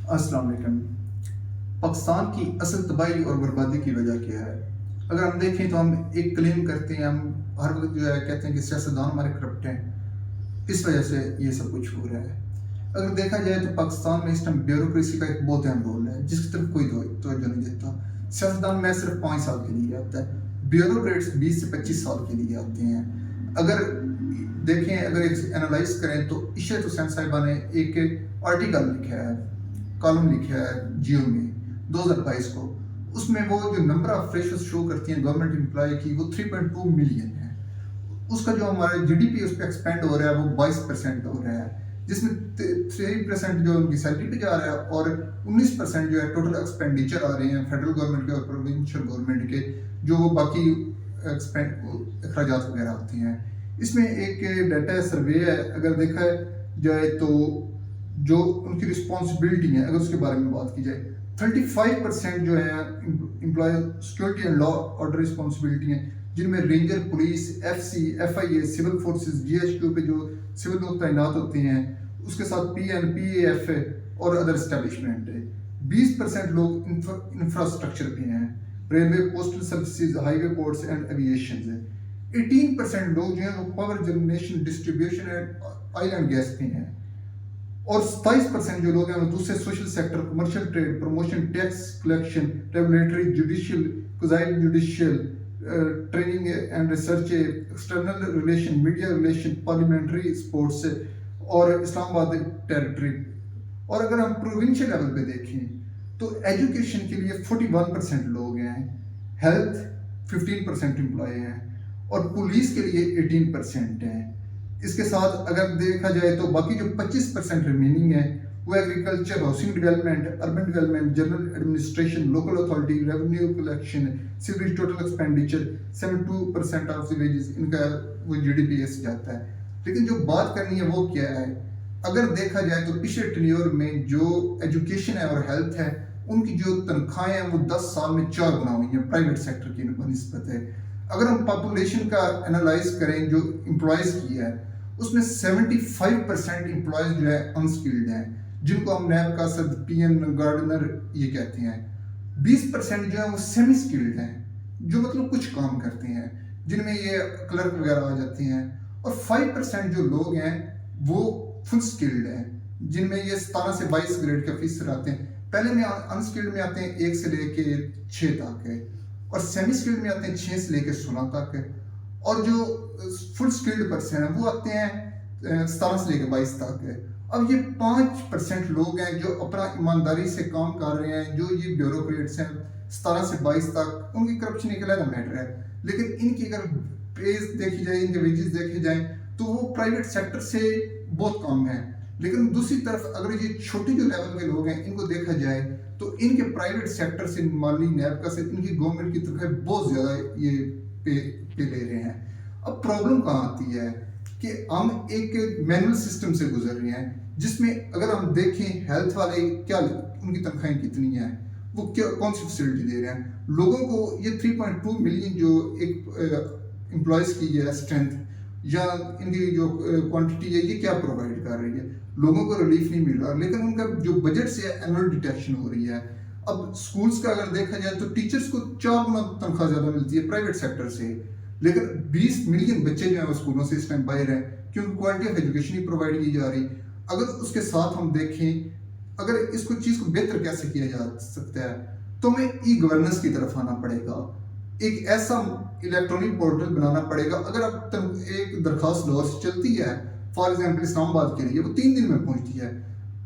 السلام علیکم۔ پاکستان کی اصل تباہی اور بربادی کی وجہ کیا ہے؟ اگر ہم دیکھیں تو ہم ایک کلیم کرتے ہیں، ہم ہر وقت جو ہے کہتے ہیں کہ سیاستدان ہمارے کرپٹ ہیں، اس وجہ سے یہ سب کچھ ہو رہا ہے۔ اگر دیکھا جائے تو پاکستان میں اس ٹائم بیوروکریسی کا ایک بہت اہم رول ہے، جس کی طرف کوئی توجہ نہیں دیتا۔ سیاستدان میں صرف 5 سال کے لیے آتا ہے، بیوروکریٹس 20 سے 25 سال کے لیے آتے ہیں۔ اگر دیکھیں، اگر اینالائز کریں تو عشرت حسین صاحبہ نے ایک آرٹیکل لکھا ہے، کالم لکھا ہے جیو میں 2022 کو، اس میں وہ جو نمبر آف فریشرز شو کرتی ہیں گورنمنٹ امپلائی کی، وہ 3.2 ملین ہے۔ اس کا جو ہمارا جی ڈی پی اس پہ ایکسپینڈ ہو رہا ہے وہ 22% ہو رہا ہے، جس میں 3% جو ان کی سیلری پہ جا رہا ہے اور 19% جو ہے ٹوٹل ایکسپینڈیچر آ رہے ہیں فیڈرل گورنمنٹ کے اور پروونشل گورنمنٹ کے، جو وہ باقی اخراجات وغیرہ ہوتے ہیں۔ اس میں ایک ڈیٹا سروے ہے، اگر دیکھا جائے تو جو ان کی رسپانسبلٹی ہیں، اگر اس کے بارے میں بات کی جائے، 35% جو ہے employee security and law order responsibility ہیں، جن میں ranger, police, F C, F I A, civil forces, G H Q پہ جو سول لوگ تعینات ہوتے ہیں، اس کے ساتھ P N, P A F اور ادر اسٹیبلشمنٹ ہے۔ 20% لوگ انفراسٹرکچر پہ ہیں، railway, postal services, highway, ports and aviation ہے۔ 18% لوگ جو ہیں وہ power generation, distribution and oil and gas پہ ہیں، اور 27% جو لوگ ہیں وہ دوسرے social sector, commercial trade, promotion, tax collection, regulatory, judicial, quasi judicial, training and research, external relation, media relation, parliamentary, sports اور اسلام آباد ٹیریٹری۔ اور اگر ہم پروونشل لیول پہ دیکھیں تو ایجوکیشن کے لیے 41% لوگ ہیں، ہیلتھ 15% امپلائی ہیں، اور پولیس کے لیے 18% ہیں۔ اس کے ساتھ اگر دیکھا جائے تو باقی جو 25% ریمیننگ ہے وہ agriculture, housing development, urban development, general administration, local authority, revenue collection, sewerage, total expenditure, 72% of the wages ان کا وہ جی ڈی پی سے جاتا ہے۔ لیکن جو بات کرنی ہے وہ کیا ہے؟ اگر دیکھا جائے تو پچھلے ٹینیور میں جو ایجوکیشن ہے اور ہیلتھ ہے، ان کی جو تنخواہیں ہیں وہ 10 سال میں 4 گنا ہوئی ہیں پرائیویٹ سیکٹر کی نسبت ہے۔ اگر ہم پاپولیشن کا انالائز کریں جو امپلائز کی ہے، اس میں 75% امپلائز جو ہے انسکلڈ ہیں، جن کو ہم نیب کاسد، پی این، گارڈنر یہ کہتے ہیں۔ 20% جو ہے وہ سیمی اسکلڈ ہیں، جو مطلب کچھ کام کرتے ہیں، جن میں یہ کلرک وغیرہ آ جاتے ہیں، اور 5% جو لوگ ہیں وہ فل اسکلڈ ہیں، جن میں یہ 17 سے 22 گریڈ کے آفیسر آتے ہیں۔ پہلے میں انسکلڈ میں آتے ہیں 1 سے لے کے 6 تک ہے، اور سیمی اسکلڈ میں آتے ہیں 6 سے لے کے 16 تک ہے، اور جو فل اسکلڈ پرسن ہیں وہ آتے ہیں 17 سے لے کے 22 تک ہے۔ اب یہ 5% لوگ ہیں جو اپنا ایمانداری سے کام کر رہے ہیں، جو یہ بیوروکریٹس ہیں 17 سے 22 تک، ان کی کرپشن ایک علیحدہ میٹر ہے، لیکن ان کی اگر پیز دیکھی جائے، ان کے ویجز دیکھے جائیں تو وہ پرائیویٹ سیکٹر سے بہت کم ہیں۔ لیکن دوسری طرف اگر یہ چھوٹی جو لیول کے لوگ ہیں ان کو دیکھا جائے تو ان کے پرائیویٹ سیکٹر سے، مالی، نیب کا سے، ان کی گورنمنٹ کی طرف بہت زیادہ یہ پے لے رہے ہیں۔ اب پرابلم کہاں آتی ہے کہ ہم ایک مینول سسٹم سے گزر رہے ہیں، جس میں اگر ہم دیکھیں ہیلتھ والے کیا ان کی تنخواہیں کتنی ہیں، وہ کون سی فیسلٹی دے رہے ہیں لوگوں کو۔ یہ 3.2 ملین جو ایک امپلائز کی ہے اسٹرینتھ یا ان کی جو کوانٹٹی ہے، یہ کیا پرووائڈ کر رہی ہے؟ لوگوں کو ریلیف نہیں مل رہا، لیکن ان کا جو بجٹ سے اینول ڈیٹیکشن ہو رہی ہے۔ اب سکولز کا اگر دیکھا جائے تو ٹیچرز کو 4 گنا تنخواہ زیادہ ملتی ہے پرائیویٹ سیکٹر سے، لیکن 20 ملین بچے جو ہیں وہ اسکولوں سے اس ٹائم باہر ہیں کیونکہ quality of education he provide کی جا رہی۔ اگر اس کے ساتھ ہم دیکھیں، اگر اس کو چیز کو بہتر کیسے کیا جا سکتا ہے، تو ہمیں ای گورننس کی طرف آنا پڑے گا، ایک ایسا الیکٹرانک پورٹل بنانا پڑے گا۔ اگر اب ایک درخواست لاہور سے چلتی ہے، فار ایگزامپل اسلام آباد کے لیے، وہ 3 دن میں پہنچتی ہے۔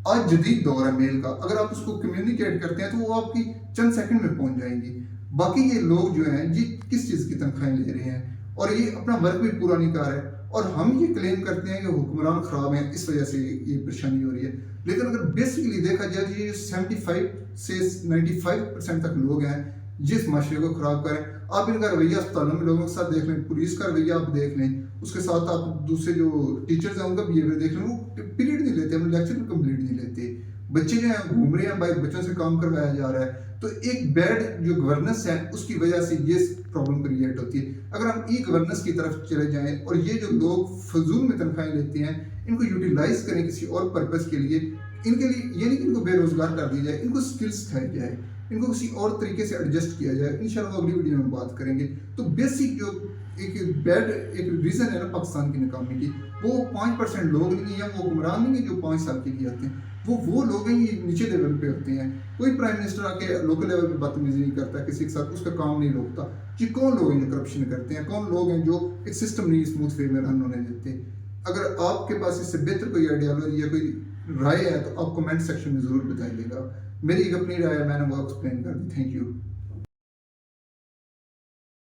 آج جدید دور ہے میل کا، اگر آپ اس کو کمیونیکیٹ کرتے ہیں تو وہ آپ کی چند سیکنڈ میں پہنچ جائیں گی۔ باقی یہ لوگ جو ہیں یہ کس چیز کی تنخواہیں لے رہے ہیں اور یہ اپنا ورک بھی پورا نہیں کر رہے، اور ہم یہ کلیم کرتے ہیں کہ حکمران خراب ہیں، اس وجہ سے یہ پریشانی ہو رہی ہے۔ لیکن اگر بیسکلی دیکھا جائے تو یہ 75 سے 95% تک لوگ ہیں جس معاشرے کو خراب کریں۔ آپ ان کا رویہ اسپتالوں میں لوگوں کے ساتھ دیکھ لیں، پولیس کا رویہ آپ دیکھ لیں، اس کے ساتھ آپ دوسرے جو ٹیچرز ہیں ان کا بیہیویئر دیکھ لیں، وہ پیریڈ نہیں لیتے، ہم لیکچر بھی کمپلیٹ نہیں لیتے، بچے جو ہیں گھوم رہے ہیں، باہر بچوں سے کام کروایا جا رہا ہے۔ تو ایک بیڈ جو گورننس ہے اس کی وجہ سے یہ پرابلم کریٹ ہوتی ہے۔ اگر ہم ای گورننس کی طرف چلے جائیں اور یہ جو لوگ فضول میں تنخواہیں لیتے ہیں ان کو یوٹیلائز کریں کسی اور پرپس کے لیے، ان کے لیے یہ نہیں کہ ان کو بے روزگار کر دیا جائے، ان کو سکلز سکھائی جائے، ان کو کسی اور طریقے سے ایڈجسٹ کیا جائے. انشاءاللہ اگلی ویڈیو میں بات کریں گے. تو بیسک جو ایک ریزن ہے نا پاکستان کی ناکامی کی، وہ 5% لوگ نہیں ہیں یا وہ حکمران نہیں ہیں جو 5 سال کے لیے آتے ہیں. وہ لوگ ہیں یہ نیچے لیول پہ ہوتے ہیں. کوئی پرائم منسٹر آ کے لوکل لیول پہ بدتمیزی نہیں کرتا کسی کے ساتھ، اس کا کام نہیں روکتا. یہ کون لوگ ہیں جو کرپشن کرتے ہیں؟ کون لوگ ہیں جو ایک سسٹم نہیں اسموتھ وے میں رن ہونے دیتے؟ اگر آپ کے پاس اس سے بہتر کوئی آئیڈیالوجی یا کوئی رائے ہے تو آپ کمنٹ سیکشن میں ضرور بتائیے گا. میری ایک اپنی رائے ہے، میں نے وہ ایکسپلین کر دی. Thank you.